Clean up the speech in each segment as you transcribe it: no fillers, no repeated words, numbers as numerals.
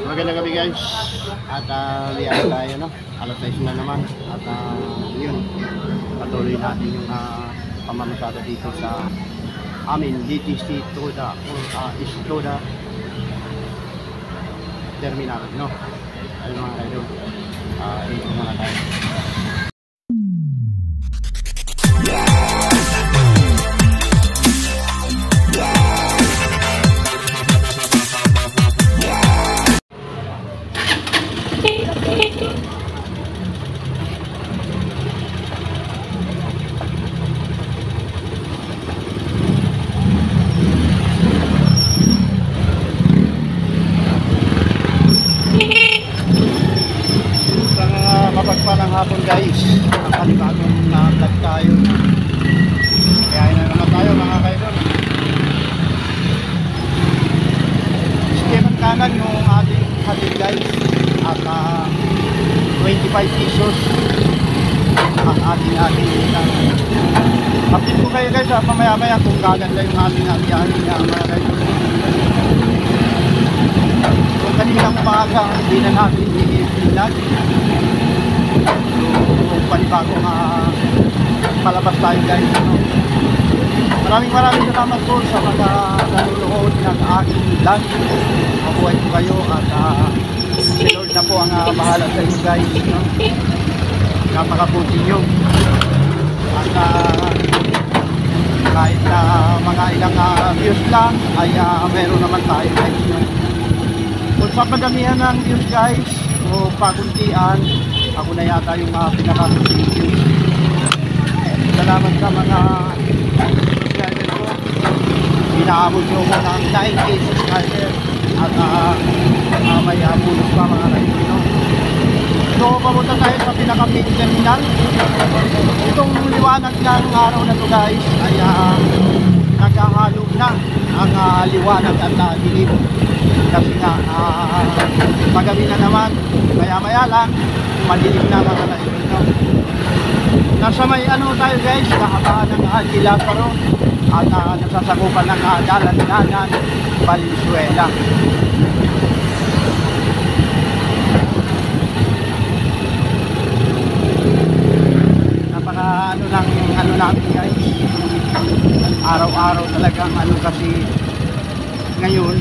Magandang gabi guys. At liyan tayo, no? Alas 6 na naman. At yun, patuloy natin yung pamamasada dito sa amin DTC Toda Toda Terminal, no? Ayun mga idol, dito muna tayo. Mapagpalang hapon guys, nakalibagong vlog tayo. Kaya na naman tayo mga kaidol. Skimon kanan yung ating hatid guys. At 25 pesos ang ating update ko kayo guys mamaya kung gaganda yung ating mga kaidol. Kung kaninang umaga hindi na natin i-vlog, panibagong palabas tayo guys, no? Maraming salamat po sa mga nanonood ng aking vlog. Mabuhay po kayo at si Lord na po ang bahala sa inyo guys, no? Napakabuti nyo at kahit na mga ilang views lang ay meron naman tayo guys, no? Kung sa padamihan ng views guys o paguntian, ako na yata yung pinaka-review. Salamat sa mga subscriber ko. Inaabot nyo ko ng 9K subscriber at may bonus pa mga kayo, no? So papunta tayo sa pinaka-main terminal. Itong liwanag ng araw na to guys ay nagkahalog na ang liwanag at dilim. Kasi nga pagabi na naman, maya lang madilim na mga kayo, no? Nasa may tayo guys, kahabaan ng Lázaro at nasasakupan ng Dalandanan, Valenzuela. Napaka natin guys, araw-araw talagang kasi ngayon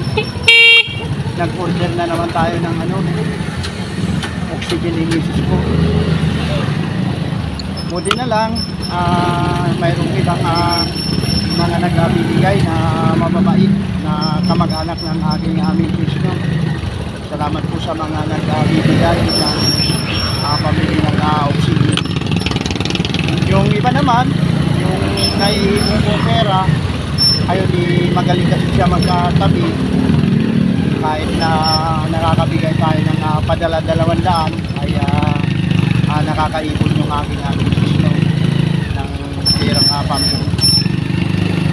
nag-order na naman tayo ng oxygen emissions ko. Buti na lang mayroong ibang mga nagbibigay na mababait na kamag-anak ng aking misis, no? Salamat po sa mga nagbibigay ng pamili ng oxygen. Yung iba naman, yung naiipon ko pera, ayun, magaling kasi siya magkatabi. Kahit na nakakabigay tayo ng padala 200 ay nakakaipon yung aking system ng tirang pambili.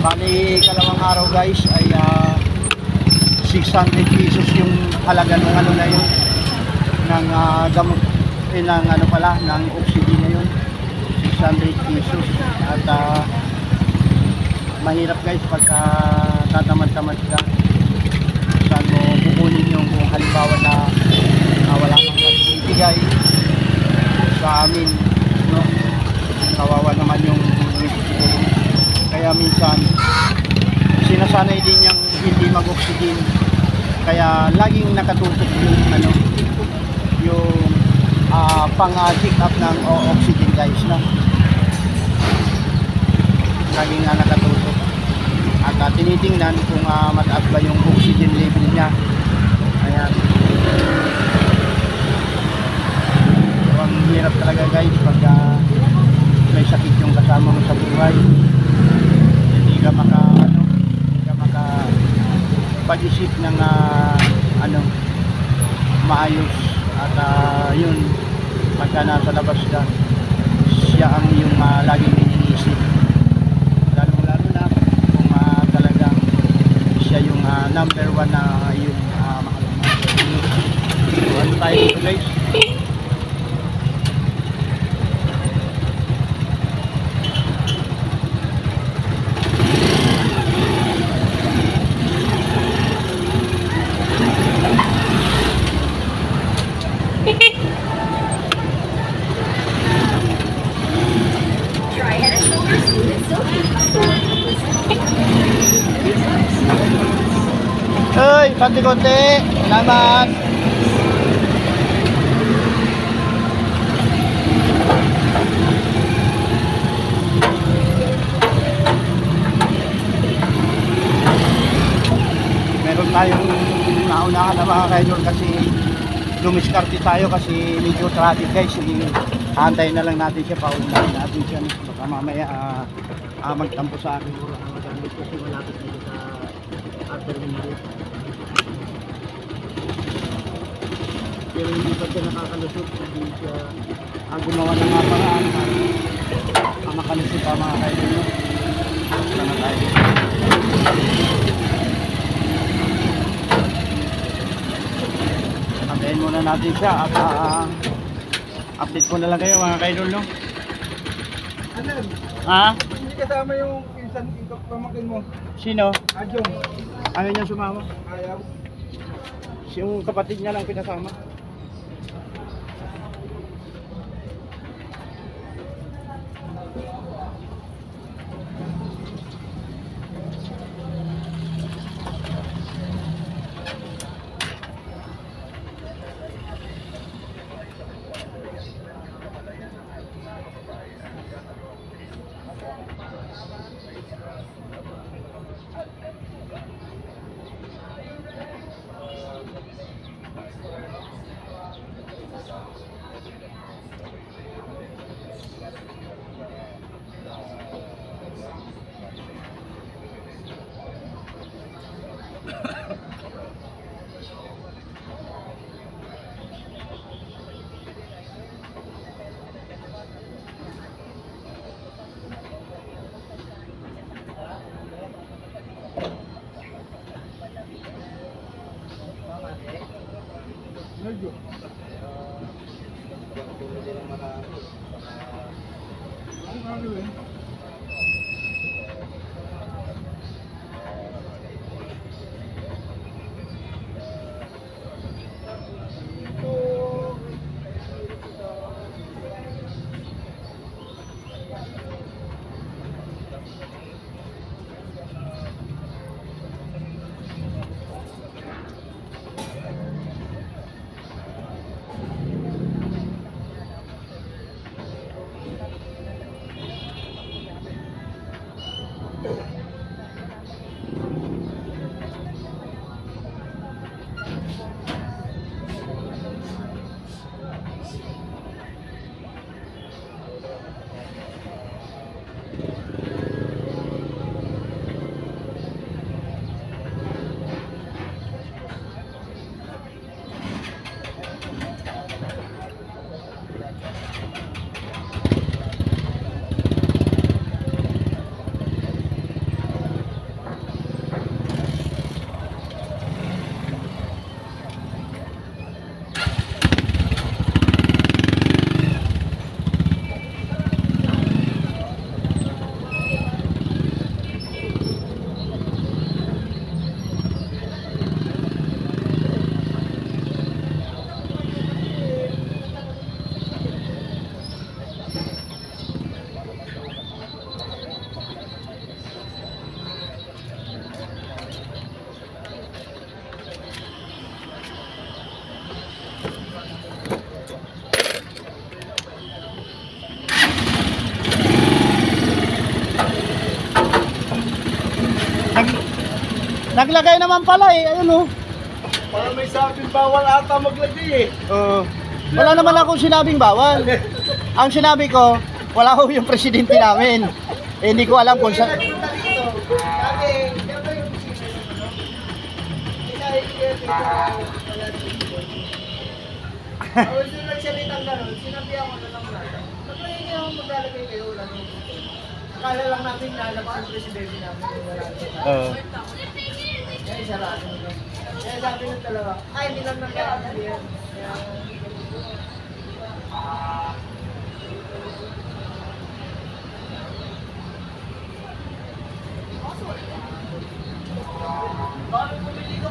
Bali kalawang araw guys ay 600 pesos yung halaga ng na yun ng gamot ng ng oxygen na yun, 600 pesos. At mahirap guys pagka tatamad-tamad ka saan mo kukunin yung kung halimbawa na wala kang nagbibigay sa amin, no? Kawawa naman yung kaya minsan sinasanay din yung hindi mag-oxygen, kaya laging nakatutok yung pang-check up ng oxygen guys, no? Laging nakatutok at tinitingnan kung mataas ba yung oxygen level niya. Ayan. So, ang hirap talaga guys pag may sakit yung kasama mo sa buhay. Hindi ka pag-isip ng maayos. At yun, pagka nasa labas ka, siya ang yung laging iniisip. Lalo na kung talagang siya yung number 1 na yung mahal. So, ano tayo dito guys? konti-konti. Salamat. Meron tayong naunahan na mga kaidol kasi lumiskarte tayo kasi medyo traffic guys. Aantayin na lang natin siya, paunahin natin siya. Baka mamaya magtampo sa akin kasi malapit dito sa after minute. Pero hindi pa siya nakakalusot, hindi siya gumawa ng mga paraan para makalusot pa mga kaidol. Sana tayo. Antayin muna natin siya at update ko na lang kayo mga kaidol, no? Ano? Ha? Hindi kasama yung pinsan pamakin mo. Sino? Ajong. Ayaw niya sumama? Ayaw. Yung kapatid niya lang pinasama. Medyo. Ang ano eh. Naglagay naman pala eh, ayun oh. Parang may sabing bawal ata maglagay eh. Wala naman akong sinabing bawal. Ang sinabi ko, wala ho yung presidente namin. Eh, hindi ko alam kung saan. Ako yung nagsalitang gano'n, sinabihan ko na lang na. Ba't hindi ako maglalagay kayo lang? Akala lang natin nalabas ang presidente namin. Kaya sarado nila. Kaya sabi ng dalawa, ay hindi lang nagkakali yan. Bakit pumili ka?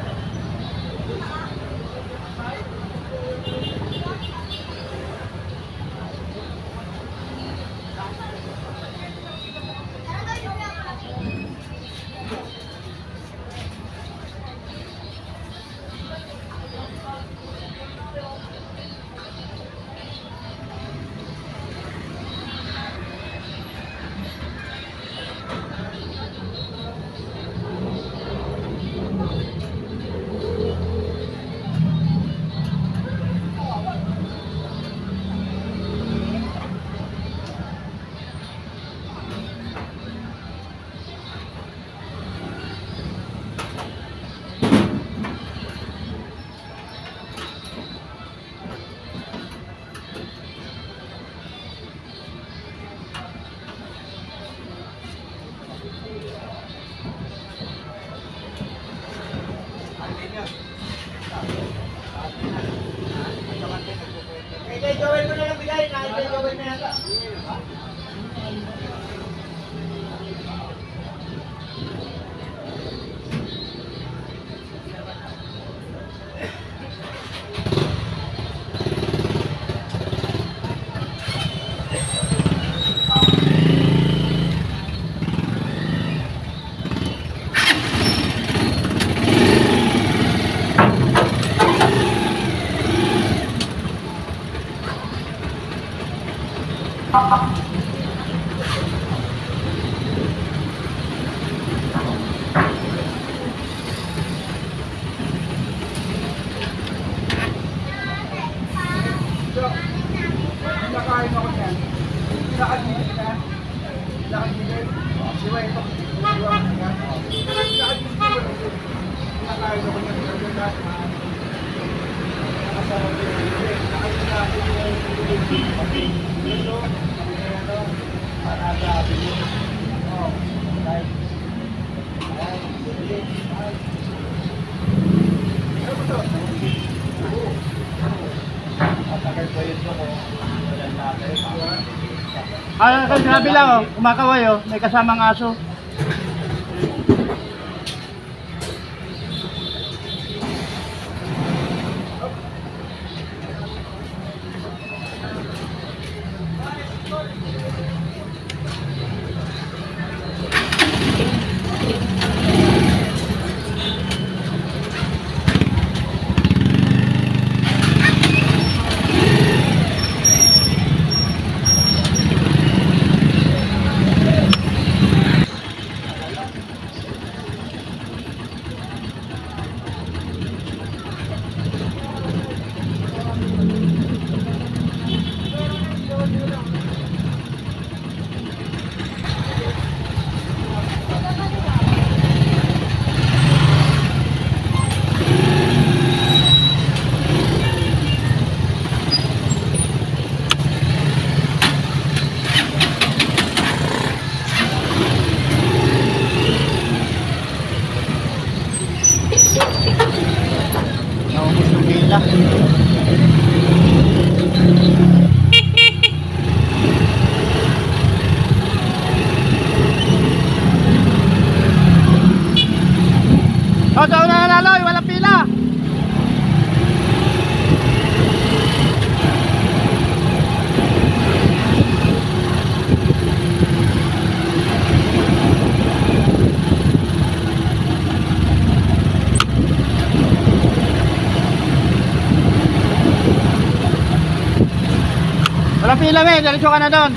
gagawin na yata. Nakain ako yan. Nakagilid na. Nakagilid. Diba ito? Nakagilid na. Nakain ako yan. Nakasarap din. Nakain na ako yan. Ito. Para sa atin yun. Oo. Right. Ano ba ito? Matagal po yun ko. Kasi sinabi lang, oh, kumakaway, oh, may kasamang aso. Naubos yung pila. Oh, daw na nanalo, walang pila. Walang pila, me, diretso ka na doon.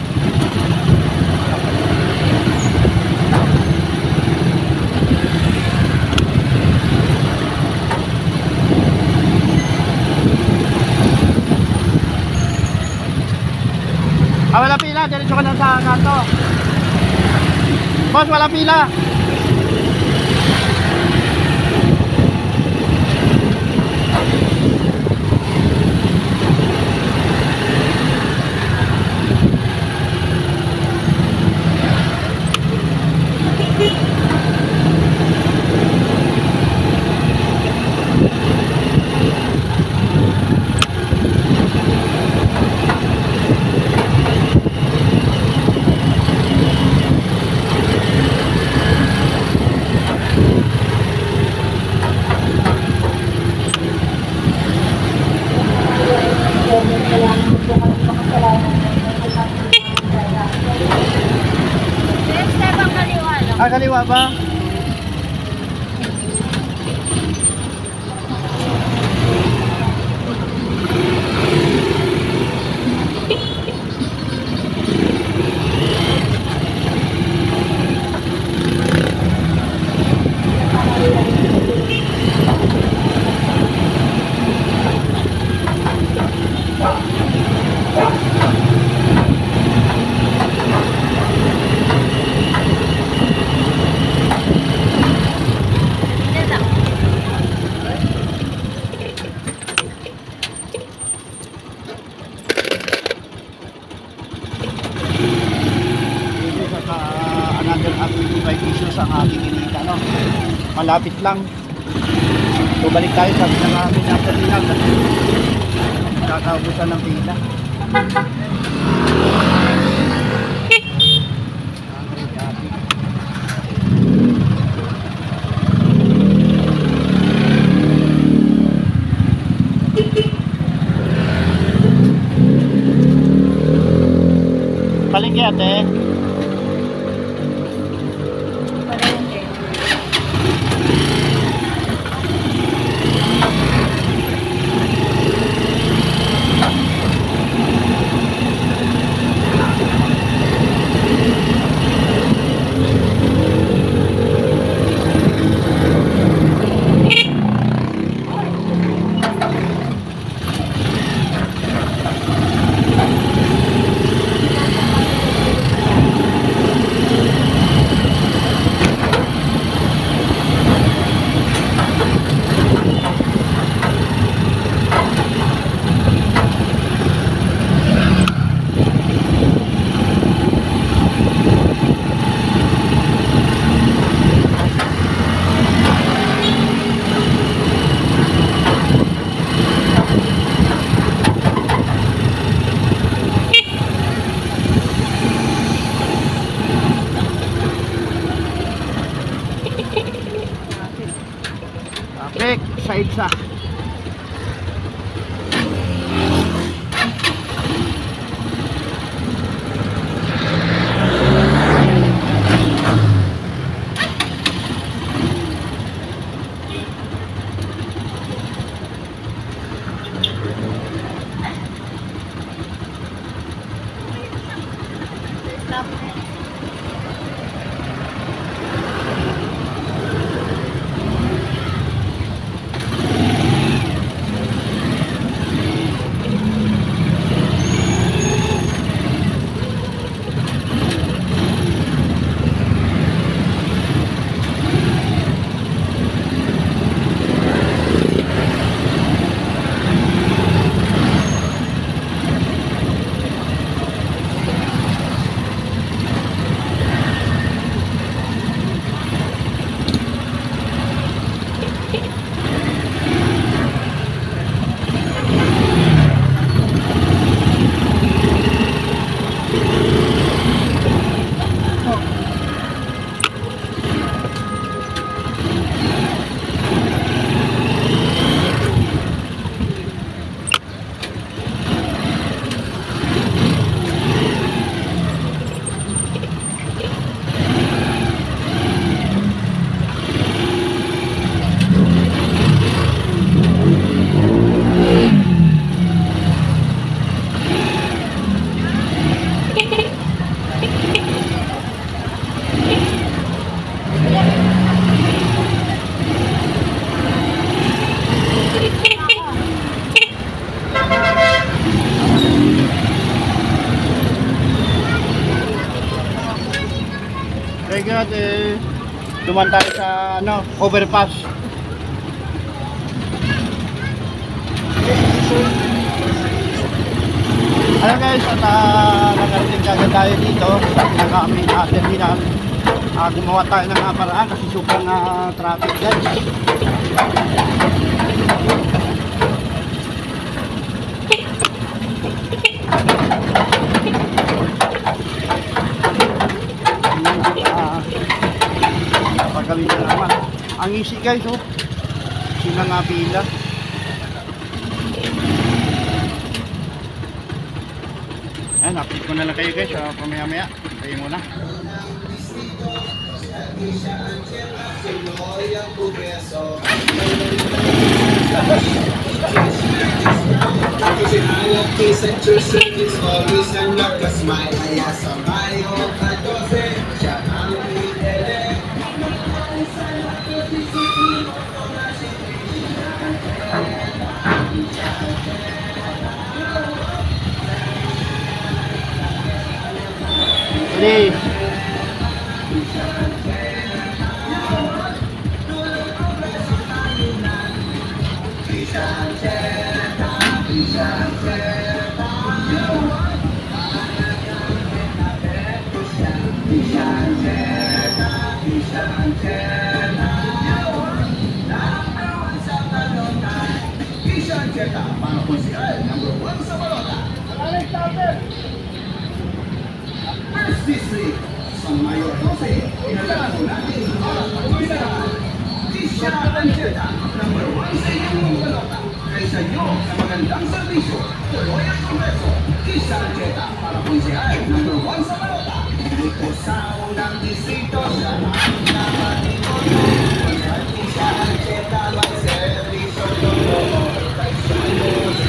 Walang pila, diretso ka na sa kanto. Boss, walang pila. Ah, kaliwa ba? Another 55 pesos ang ating kinita, no? Malapit lang. So balik tayo sa pinaka-pinaka kasi kakaubusan ng pila. Palengke ate. Palengke. Traffic sa EDSA. Thank you ate. Duman tayo sa overpass. Ayan guys, at nakarating kagad tayo dito sa pinaka-main terminal. Gumawa tayo ng paraan kasi sobrang traffic guys. Pagaling na naman. Ang easy guys, oh. Sila nga pila. Ayan, update ko na lang kayo guys. Pamaya-maya. Kayo muna. Please. Alex, stopper! First District, sa Mayo 12, inalaan mo natin ang kumita. Tisha Ancheta, number 1 sa inyong mga balota. Kaysa nyo sa magandang serbisyo, tuloy ang progreso. Tisha Ancheta, para konsehal, number 1 sa balota. Dito sa unang distrito, siya ang nakatikot. Konsehal Tisha Ancheta, may serbisyo todo. Kaysa nyo sa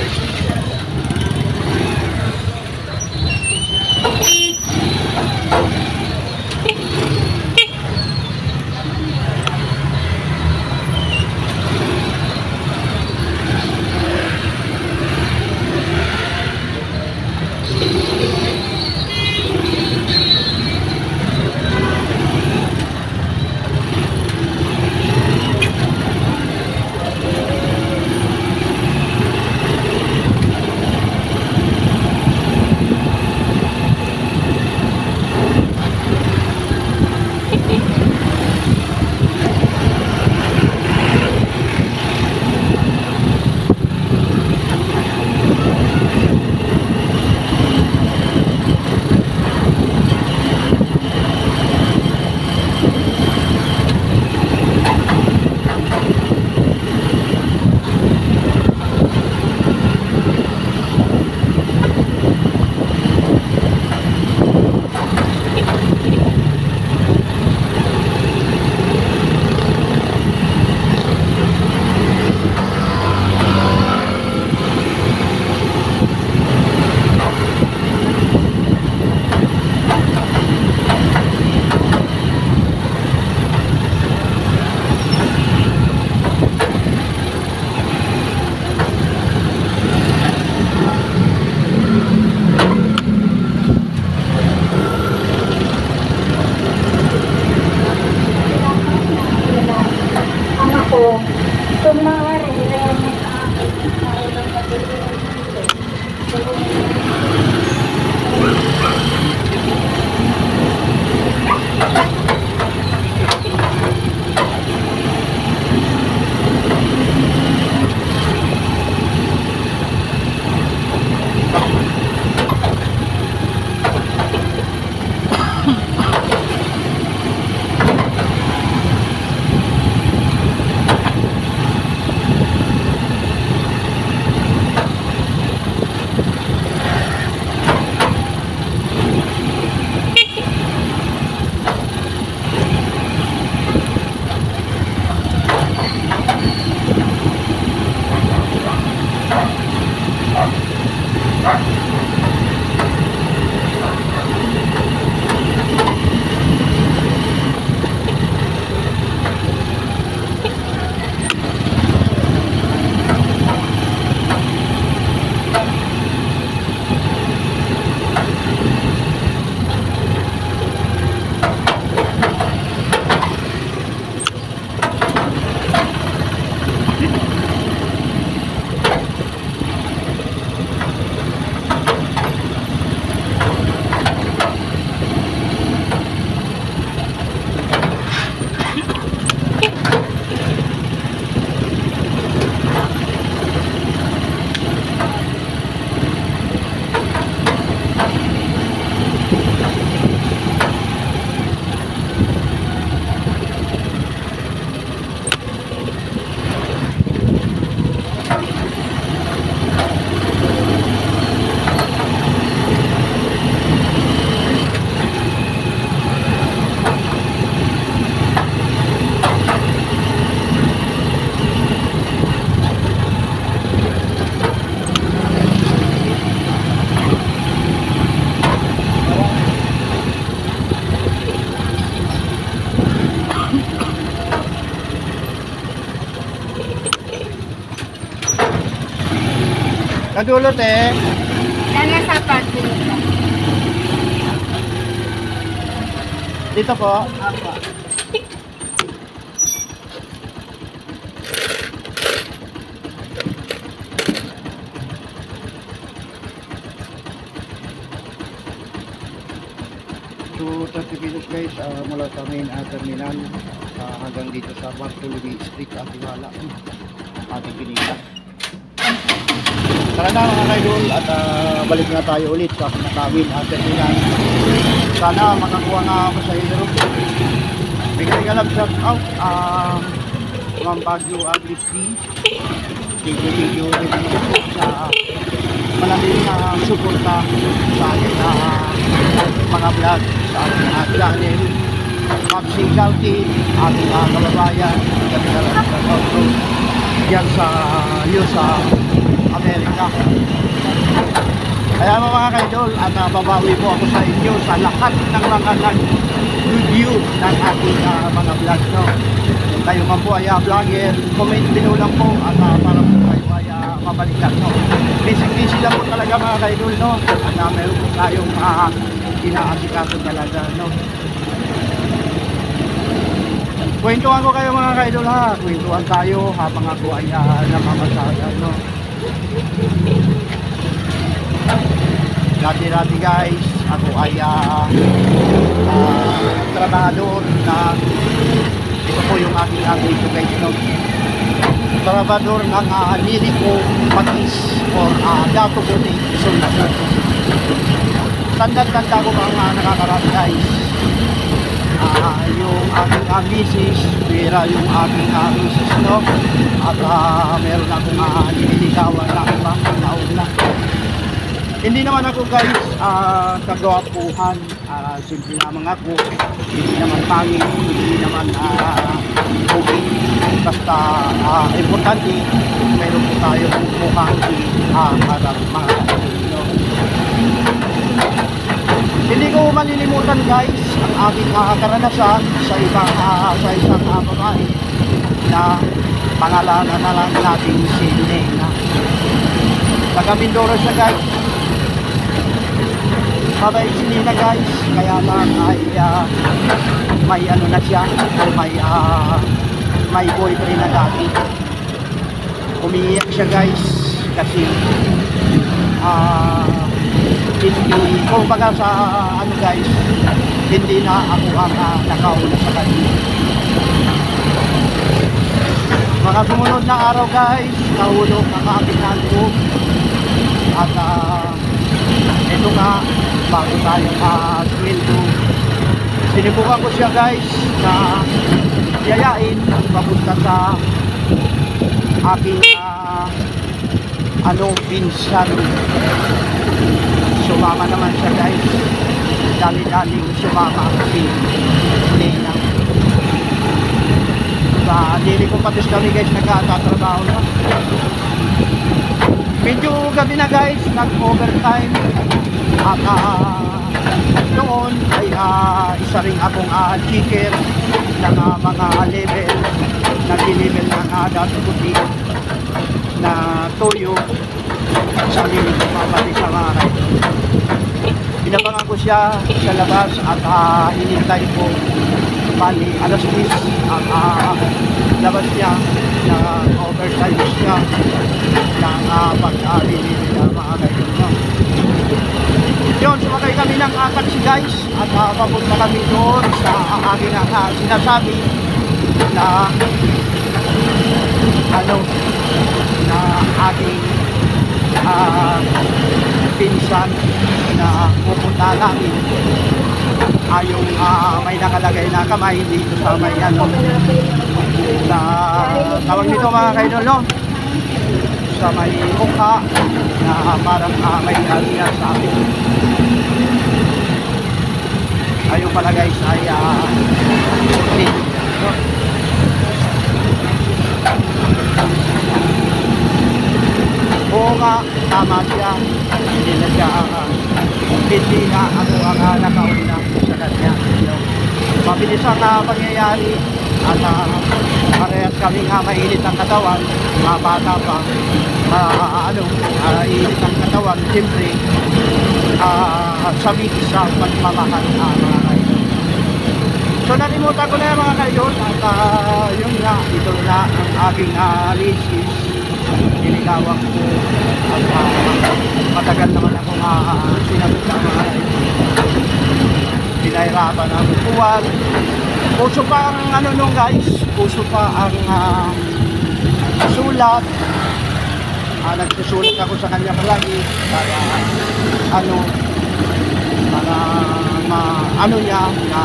Kadulot eh. Lala sa parking. Dito po. Opo. So, 30 kilos guys, mula sa main terminal hanggang dito sa Bartolome Street at Iwala. Ating pinita. Tara na mga kaidol at balik na tayo ulit sa Nakawin at Terminal. Sana makakuha nga ako sa iyo. Bigay ka lang shout out Ma'am Bagyo Agristi. Thank you rin po sa malaking suporta sa akin mga vlog sa aking channel. Maxing Galti, ating kababayan, yan sa Amerika. Kaya mga kaidol, at babawi po ako sa inyo sa lahat ng mga nag-review ng ating mga vlog. No? Kung kayo man po ay vlogger, comment below lang po at para po kayo ay mabalikan. No? Busy lang po talaga mga kaidol. No? At meron po tayong inaasikaso talaga. No? Kwentuhan ko kayo mga kaidol ha. Kwentuhan tayo habang ako ay namamasada. No? Dati guys, ako ay trabahador na ito po yung aking ito guys. No? Trabahador ng Nilico Patis or Dato Bote Isolation. Tanda-tanda ko mga nakakarami guys. Yung aking misis, pera yung aking misis, no? At meron akong nililigawan na ibang nauna. Hindi naman ako guys kagwapuhan, simple naman ako, hindi naman pangit, hindi naman okay. Basta importante, meron po tayo mukhang harap mga no? Hindi ko malilimutan guys ang aking karanasan sa isang babae na pangalanan na lang natin si Nena. Taga Mindoro siya guys. Mabait si Nena guys, kaya lang ay may ano na siya, may boyfriend na dati. Umiiyak siya guys kasi hindi, kumbaga sa ano guys, hindi na ako ang nakauna sa kanya. Mga sumunod na araw guys, nahulog ang aking handbook at ito nga, bago tayo sweldo, sinubukan ko siya guys na yayain papunta sa aking pinsan. Sumama naman siya guys, dali-daling sumama si Nena. Sa dili ko patis kami guys, nagkatatrabaho na. Medyo gabi na guys, nag-overtime. At noon ay isa rin akong checker ng mga level, nag-level ng Dato Bote na toyo sa linig ng mga sa mga kayo. Pinabangan ko siya sa labas at hinintay ko bali alas 10 ang labas niya na overtime siya ng pag-alilin ng mga kayo. Yun, sumakay kami ng taxi guys at papunta kami doon sa aking sinasabi na na aking pinsan na pupunta namin yung may nakalagay na kamay dito sa may sa tawag nito mga kaidol, no? Sa may mukha na parang may alias sa akin. Ayun pala guys ay oo nga, tama siya. Hindi na siya hindi na ako ang nakauna sa kanya. Mabilis ang pangyayari at parehas kami mainit ang katawan, mga bata pa, init ang katawan, siyempre sabi sa pagmamahal mga kaidol. So nalimutan ko na yung mga kaidol at yun nga, ito na ang aking misis. Niligawan ko at matagal naman akong sinagot sa mga pinahirapan ang buwan. Puso pa ang guys, puso pa ang sulat nagsusulat ako sa kanya palagi para ano, para ano niya na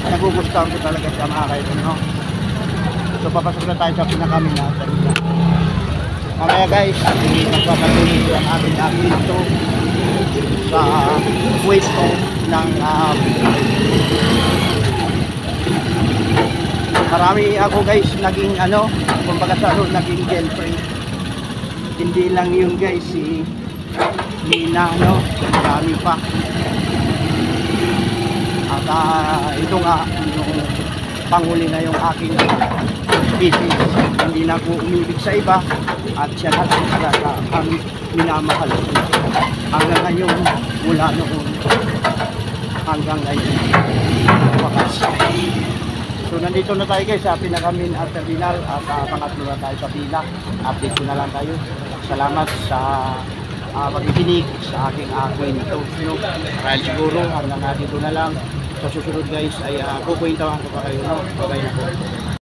nagugustuhan ko talaga siya mga kaidol, no? So papasok na tayo sa pinakamin na kanina. Mamaya guys, magpapatuloy ang ating dito sa pwesto ng marami ako guys naging ano, kumbaga sa naging girlfriend. Hindi lang yun guys, si Lina, no? Marami pa. At ito nga, yung panghuli na yung aking business. Hindi na ako umibig sa iba at siya na lang talaga ang minamahal. Hanggang ngayon, mula noon hanggang ngayon. Wakas. So nandito na tayo guys sa pinakamin at terminal at pangatlo na tayo sa pila. Update ko na lang tayo. Salamat sa pakikinig sa aking kwento. No? Dahil siguro hanggang dito na lang. Sa susunod guys ay kukwentawan ko pa kayo. No? Bye-bye na po.